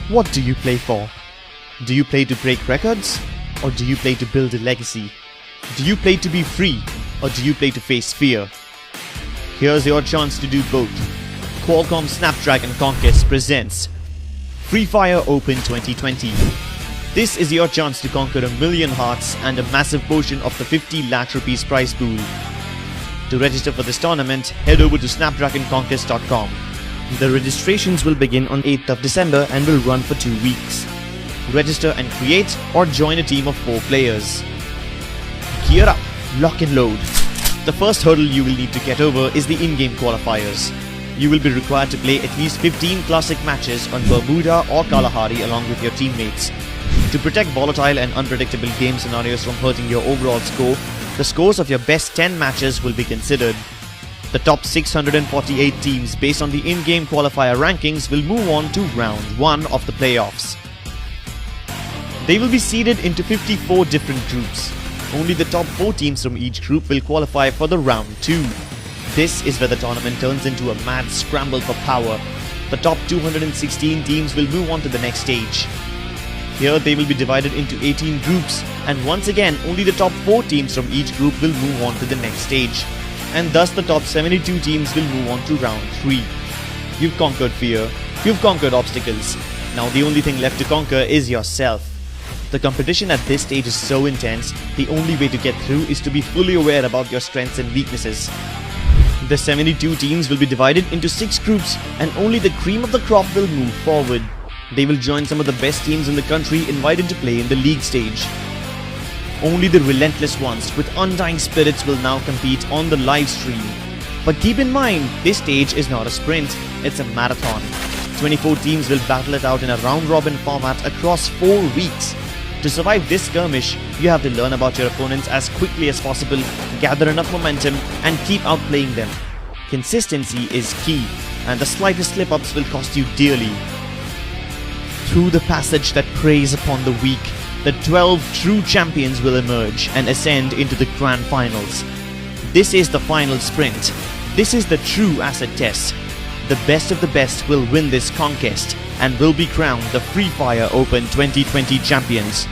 What do you play for? Do you play to break records? Or do you play to build a legacy? Do you play to be free? Or do you play to face fear? Here's your chance to do both. Qualcomm Snapdragon Conquest presents Free Fire Open 2020. This is your chance to conquer 1 million hearts and a massive portion of the 50 lakh rupees prize pool. To register for this tournament, head over to snapdragonconquest.com. The registrations will begin on 8th of December and will run for 2 weeks. Register and create or join a team of 4 players. Gear up, lock and load. The first hurdle you will need to get over is the in-game qualifiers. You will be required to play at least 15 classic matches on Bermuda or Kalahari along with your teammates. To protect volatile and unpredictable game scenarios from hurting your overall score, the scores of your best 10 matches will be considered. The top 648 teams based on the in-game qualifier rankings will move on to round 1 of the playoffs. They will be seeded into 54 different groups. Only the top 4 teams from each group will qualify for the round 2. This is where the tournament turns into a mad scramble for power. The top 216 teams will move on to the next stage. Here they will be divided into 18 groups, and once again only the top 4 teams from each group will move on to the next stage. And thus the top 72 teams will move on to round 3. You've conquered fear, you've conquered obstacles. Now the only thing left to conquer is yourself. The competition at this stage is so intense, the only way to get through is to be fully aware about your strengths and weaknesses. The 72 teams will be divided into 6 groups, and only the cream of the crop will move forward. They will join some of the best teams in the country invited to play in the league stage. Only the relentless ones with undying spirits will now compete on the live stream. But keep in mind, this stage is not a sprint, it's a marathon. 24 teams will battle it out in a round-robin format across 4 weeks. To survive this skirmish, you have to learn about your opponents as quickly as possible, gather enough momentum, and keep outplaying them. Consistency is key, and the slightest slip-ups will cost you dearly. Through the passage that preys upon the weak, the 12 true champions will emerge and ascend into the grand finals. This is the final sprint. This is the true acid test. The best of the best will win this conquest and will be crowned the Free Fire Open 2020 champions.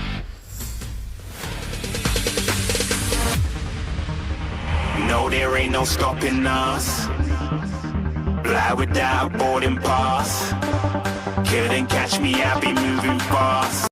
No, there ain't no stopping us. Fly without boarding pass. Couldn't catch me, I'll be moving fast.